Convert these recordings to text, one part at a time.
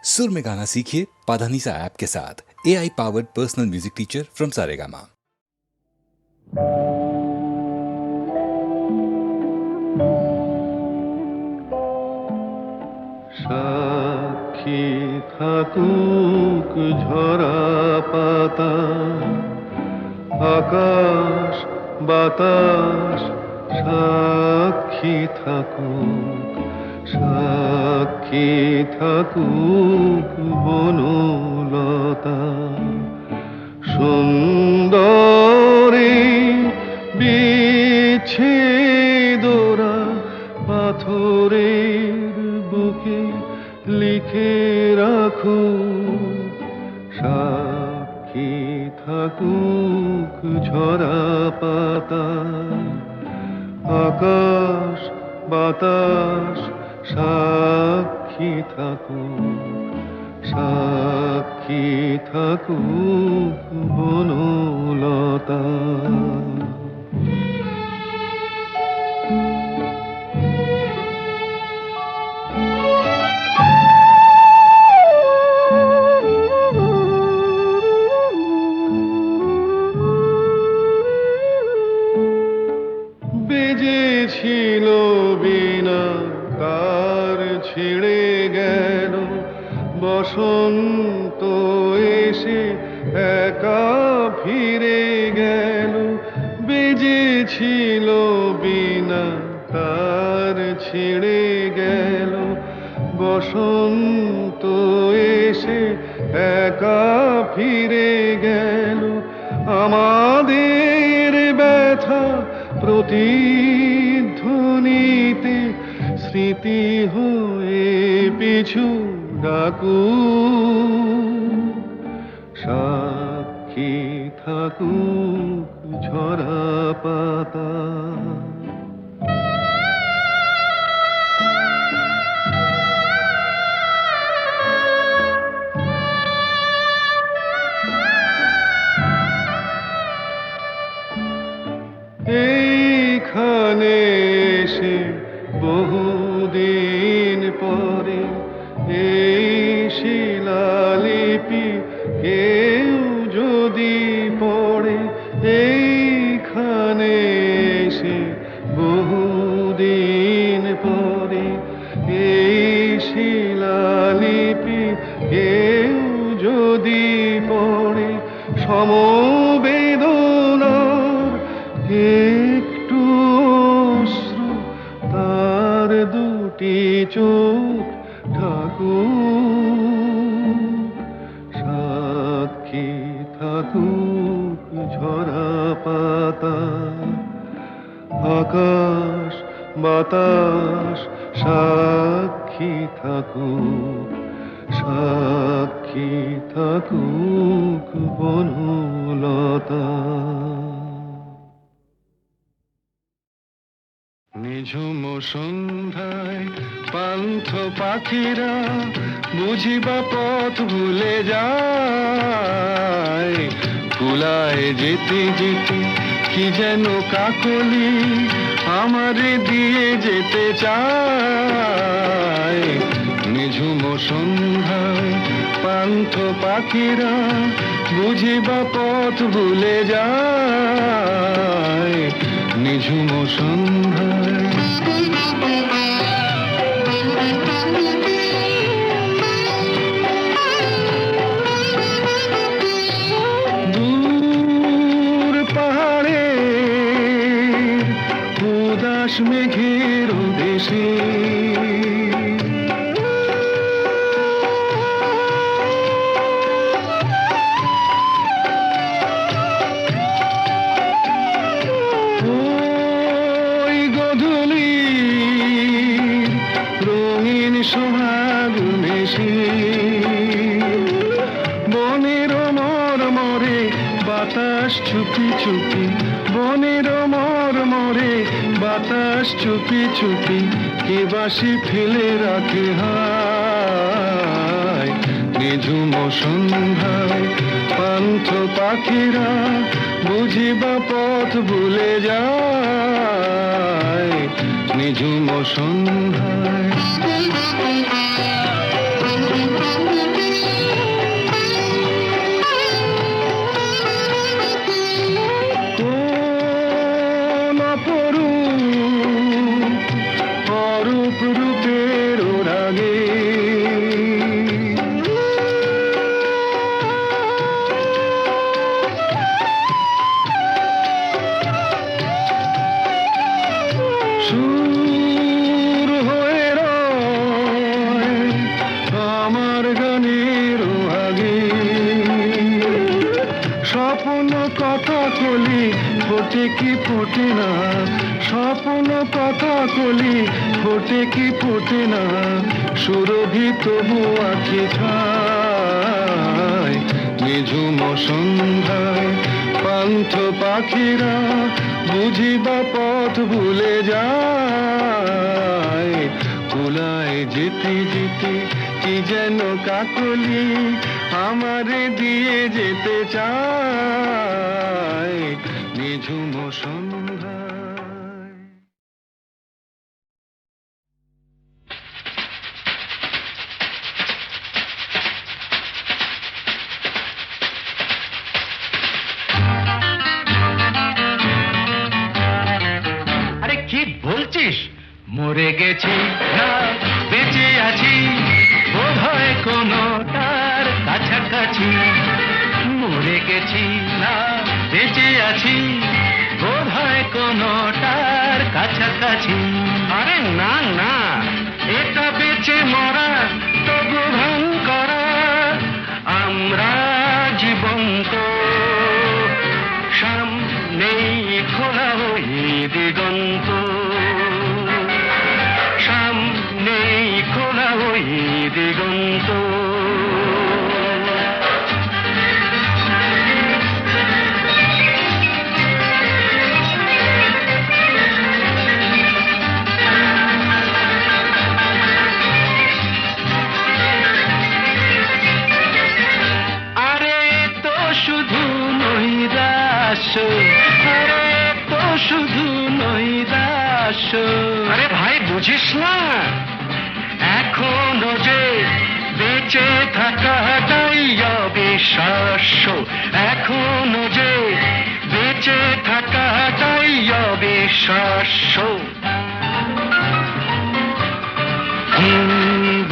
सुर में गाना सीखिए पाधानीसा ऐप के साथ। AI powered personal music teacher from Saregama. সাক্ষী থাকুক ঝরা পাতা, আকাশ বাতাস সাক্ষী থাকুক, সাক্ষী থাকুক বনলতা। সুন্দরী বিচ্ছেদরা পাথরের বুকে লিখে রাখুক, সাক্ষী থাকুক ঝরা পাতা, আকাশ বাতাস সাক্ষী থাকুক, সাক্ষী থাকুক বনলতা। বেজেছিল বিনা তার ছিঁড়ে গেল, বসন্ত এসে একা ফিরে গেল। বেজেছিল বিনা তার ছিঁড়ে গেল, বসন্ত এসে একা ফিরে গেল। আমাদের ব্যথা প্রতিধ্বনিতে স্মৃতি হয়ে পিছু ডাকুক, সাক্ষী থাকুক ঝরা পাতা। এইখানে এসে বহুদিন পরে এই শিলালিপি কেউ যদি পড়ে, এইখানে এসে বহুদিন পরে এই শিলালিপি কেউ যদি পড়ে, সমবেদনার একটু অশ্রু তার দুটি চোখ ঠাকুর, সাক্ষী থাকুক ঝরা পাতা, আকাশ বাতাস সাক্ষী থাকুক, সাক্ষী থাকুক বনলতা। নিঝুম সন্ধ্যায় পান্থ পাখিরা বুঝিবা পথ ভুলে যায়, কুলায় যেতে যেতে কি যেন কাকলি আমারে দিয়ে যেতে চায়। নিঝুম সন্ধ্যায় পান্থ পাখিরা বুঝিবা পথ ভুলে যায়, নিঝুম সন্ধ্যায়। দূর পাহাড়ে উদাস মেঘের দেশে সোহাগ মেশে, বনের মরমরে বাতাস চুপি চুপি, বনের মরমরে বাতাস চুপি চুপি কে বাসি ফেলে রাখে হায়। নিঝুম সন্ধ্যায় পান্থ পাখিরা বুঝিবা পথ ভুলে যায়, নিঝুম সন্ধ্যায়। কোন অরূপ রূপের রাগে সুর হয়ে রয় আমার গানের আগে স্বপ্ন কথা কলি ফোটে কি ফোটে না স্বপ্ন কথা কলি ফোটে কি ফোটে না সুরভি তবু আঁখি ছায় নিঝুম সন্ধ্যায় পান্থ পাখিরা বুঝিবা পথ ভুলে যায় কুলায় যেতে যেতে কি যেন কাকলি আমারে দিয়ে যেতে চায় নিঝুম সন্ধ্যায়। আরে কি বলছিস? মরে গেছি না বেঁচে আছি বোধ হয় কোনো তার কাছাকাছি। মরে গেছি না বেঁচে আছি বোধ হয় কোনো তার কাছাকাছি। আরে না না, এটা বেঁচে মরা তবু ভাঙ করা আমরা জীবন্ত। সামনেই খোলা ওই দিগন্ত, সামনেই খোলা ওই দিগন্ত। আরে তো শুধু নৈরাশ, আরে তো শুধু নৈরাশ। আরে ভাই বুঝিস না, এখনো যে বেঁচে থাকাটাই অবিশ্বাস্য, এখনো যে বেঁচে থাকাটাই অবিশ্বাস্য।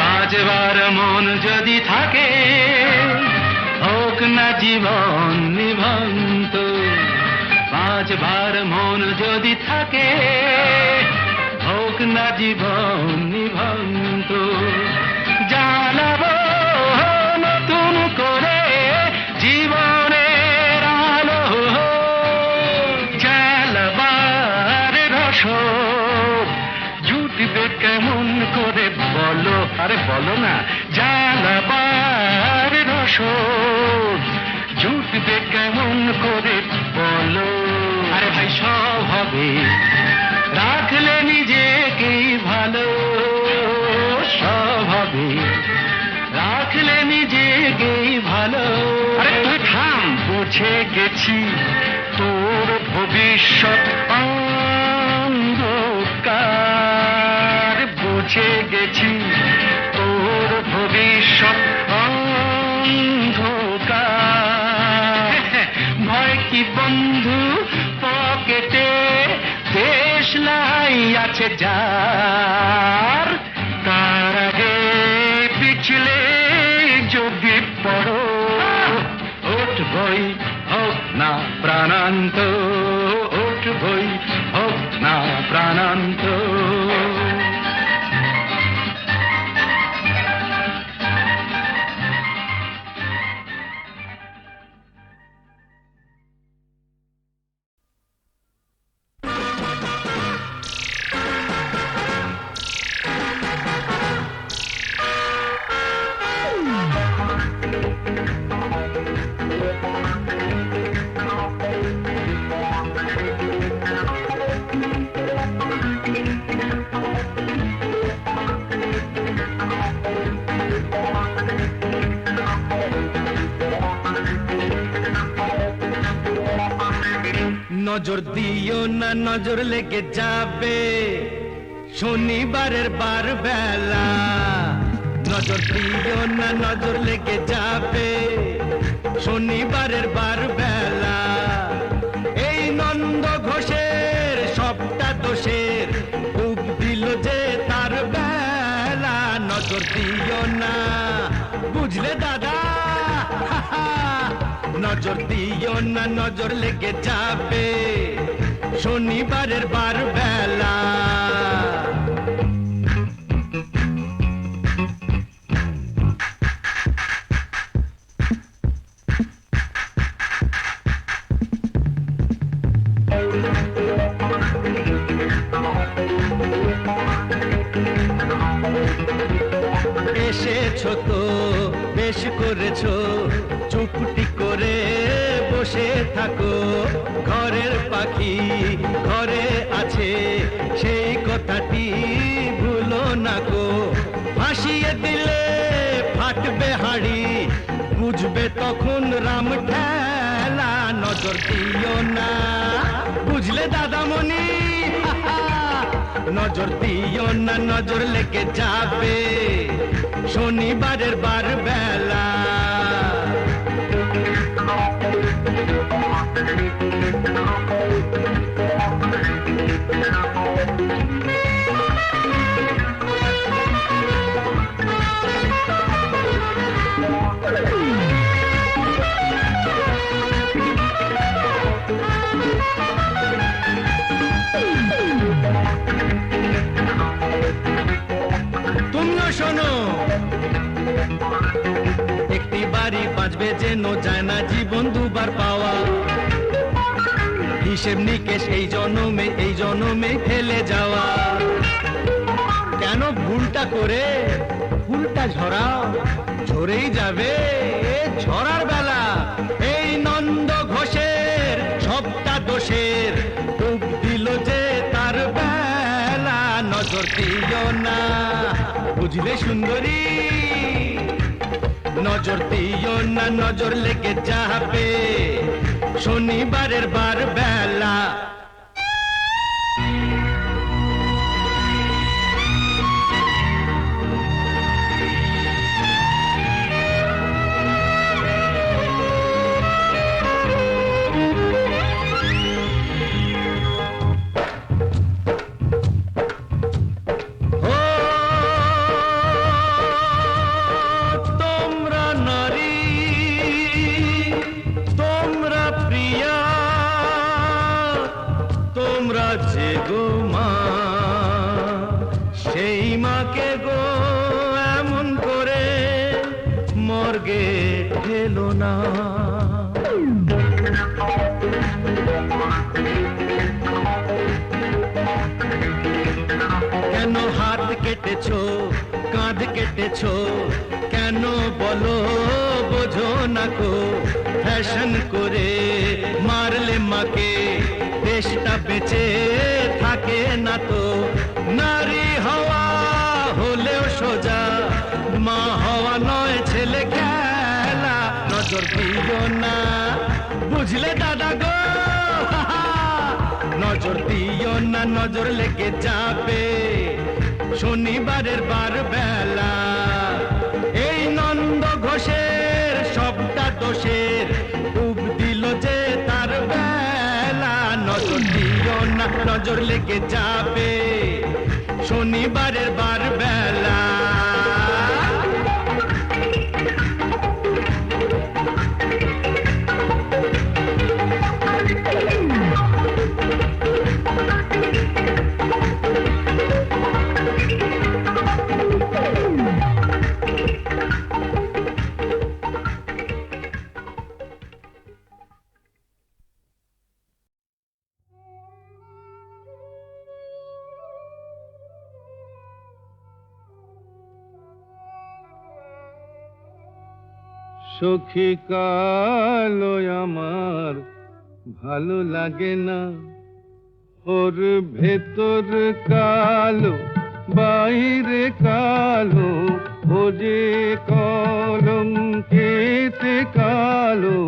বাজবার মন যদি থাকে হোক না জীবন নিভন্ত, বাজবার মন যদি থাকে হোক না জীবন নিভন্ত। জ্বালাবো নতুন করে জীবনের আলো, জ্বালাবার রসদ জুটবে কেমন করে বলো, আরে বলো না। জ্বালাবার রসদ জুটবে কেমন করে বলো। আরে ভাই সব হবে রাখলে নিজেকেই ভালো, সব হবে রাখলে নিজেকেই ভালো। আরে তুই থাম, বুঝে গেছি তোর ভবিষ্যৎ অন্ধকার, বুঝে গেছি তোর ভবিষ্যৎ অন্ধকার। ভয় কি বন্ধু পকেটে, দেশলাই আছে যার, তার আগে পিছলে যদি পড়ো উঠবই হোক না প্রাণান্ত, উঠবই হোক না প্রাণান্ত। নজর দিও না, নজর লেগে যাবে শনিবারের বার বেলা। নজর দিও না নজর লেগে যাবে শনিবারের বার বেলা এই নন্দ ঘোষের সবটা দোষের খুব দিল যে তার বেলা নজর দিও না বুঝলে দাদা নজর দিও না নজর লেগে যাবে শনিবারের বার বেলা এসেছো তো বেশ করেছো চুপটি করে বসে থাকো ঘরের পাখি ঘরে আছে সেই কথাটি ভুলো না গো ভাসিয়ে দিলে ফাটবে হাড়ি বুঝবে তখন রাম ঠেলা নজর দিও না বুঝলে দাদামণি নজর দিও না নজর লেগে যাবে শনিবারের বার বেলা তুমিও শোনো একটি বাড়ি বাঁচবে যেন যায় না জীবন দুবার পাওয়া হিসেব নিকেশ এই জনমে ফেলে যাওয়া কেন ভুলটা করে ফুলটা ঝরাও ঝরেই যাবে ঝরার বেলা এই নন্দ ঘোষের সবটা দোষের ডুব দিল যে তার বেলা নজর দিও না বুঝলে সুন্দরী নজর দিও না নজর লেগে যাবে শনিবারের বার বেলা যে গো মা সেই মাকে গো এমন করে মর্গে ঠেলো না কেন হাত কেটেছো কাঁধ কেটেছো কেন বলো বোঝো না কো ফ্যাশন করে মারলে মাকে দেশটা বেঁচে থাকে না তো নারী হওয়া হলেও সোজা মা হওয়া নয় ছেলে খেলা নজর দিও না বুঝলে দাদা গো নজর দিও না নজর লেগে যাবে শনিবারের বার বেলা এই নন্দ ঘোষের সবটা দোষের ডুব দিল যে তার বেলা নজর দিও না নজর লেগে যাবে শনিবারের বার বেলা সখী কালো আমার ভালো লাগে না ওর ভেতর কালো বাইরে কালো ও যে কলঙ্কেতে কালো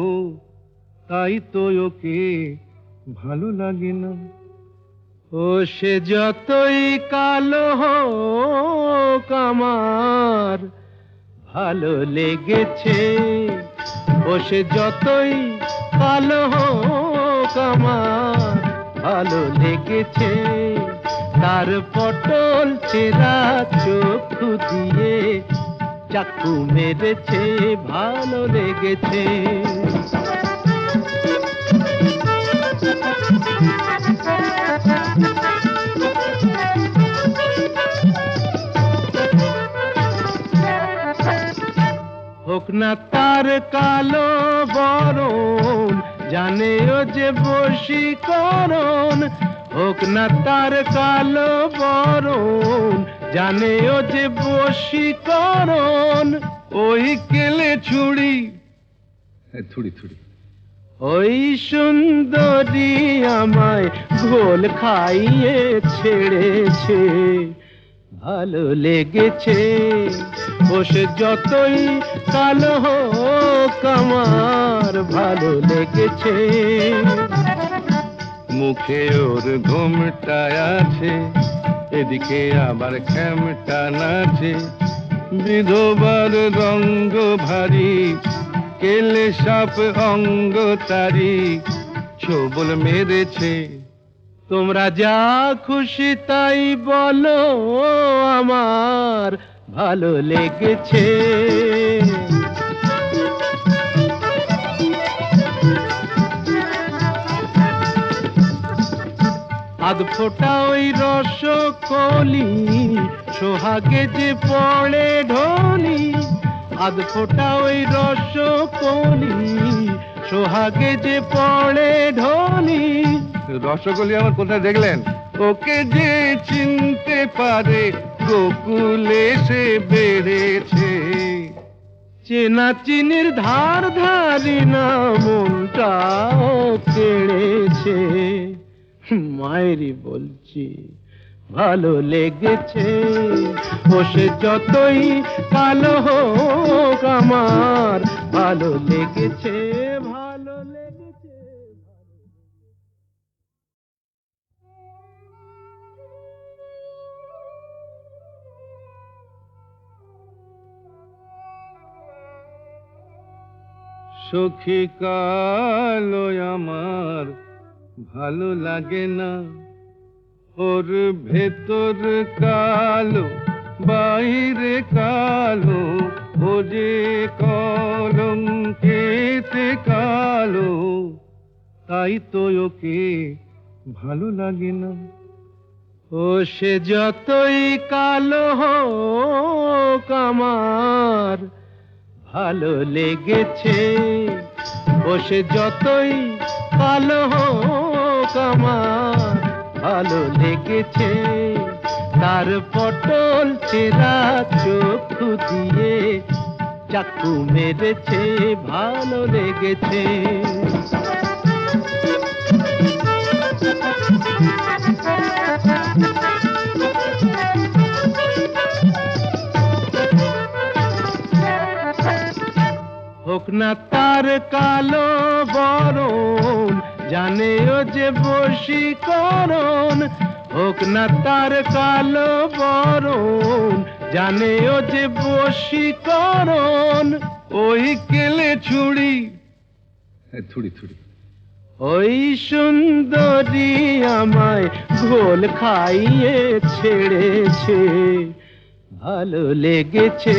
তাই তো ওকে ভালো লাগে না ও সে যতই কালো হোক আমার ভালো লেগেছে ও সে যতই কালো হোক আমার ভালো লেগেছে তার পটল চেরা চক্ষু দিয়ে চাকু মেরেছে ভালো লেগেছে হোক না তার কালো বরণ জানে ও যে বশীকরণ হোক না তার কালো বরণ জানে ও যে বশীকরণ ওই কেলে ছুড়ি থুড়ি থুড়ি ওই সুন্দরী আমায় ঘোল খাইয়ে ছেড়েছে ভালো লেগেছে ও সে যতই কালো হোক আমার ভালো লেগেছে মুখে ওর ঘুমটা আছে এদিকে আবার খ্যামটা নাচে বিধবার রঙ্গ ভারী কেলে সাপ অঙ্গ তারি ছোবল মেরেছে তোমরা যা খুশি তাই বলো আমার ভালো লেগেছে আধ ফোটা ওই রসকলি সোহাগে যে পড়ে ঢোলি আধ ফোটা ওই রসকলি সোহাগে যে পড়ে ঢোলি রসগোল্লা আমার কোথায় দেখলেন ওকে যে চিনতে পারে গোকুলে সে বেড়েছে চেনা চিনির ধার ধারি না মনটাও কেড়েছে মায়েরই বলছি ভালো লেগেছে ও সে যতই কালো হোক আমার ভালো লেগেছে ভালো লেগেছে সখী কালো আমার ভালো লাগে না ওর ভেতর কালো বাইরে কালো ও যে কলঙ্কেতে কালো তাই তো ওকে ভালো লাগে না ও সে যতই কালো হোক আমার ভালো লেগেছে ও সে যতই কালো হোক আমার ভালো লেগেছে তার পটল চেরা চক্ষু দিয়ে চাকু মেরেছে ভালো লেগেছে হোক না তার কালো বরণ জানে ও যে বশীকরণ হোক না তার কালো বরণ জানে ও যে বশীকরণ ওই কেলে ছুড়ি থুড়ি থুড়ি ওই সুন্দরী আমায় ঘোল খাইয়ে ছেড়েছে ভালো লেগেছে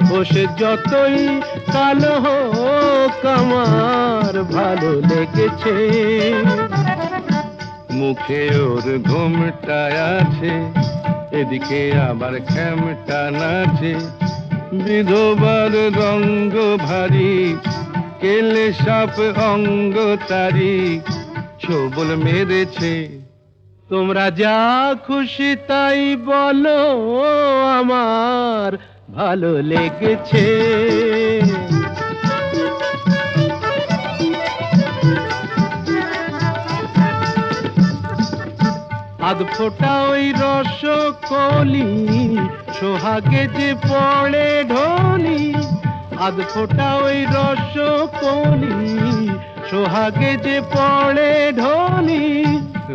ও সে যতই কালো হোক আমার ভালো লেগেছে মুখে ওর ঘুমটা আছে এদিকে আবার খ্যামটা নাচে বিধবার রঙ্গ ভারী কেলে সাপ অঙ্গ তারি ছোবল মেরেছে তোমরা যা খুশি তাই বলো আমার ভালো লেগেছে আধ ফোটা ওই রসকলি সোহাগে যে পড়ে ঢোলি আধ ফোটা ওই রসকলি সোহাগে যে পড়ে ঢোলি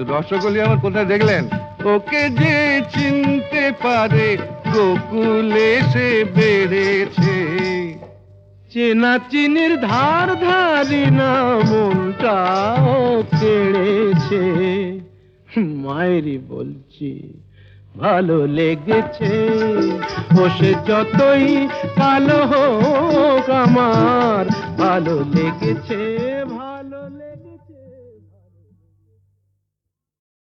রসগোল্লা আমার কোথায় দেখলেন ওকে যে চিনতে পারে গোকুলে সে বেড়েছে, চেনা চিনির ধার ধারি না মনটাও কেড়েছে। মায়েরই বলছি ভালো লেগেছে, ও সে যতই কালো হোক আমার ভালো লেগেছে।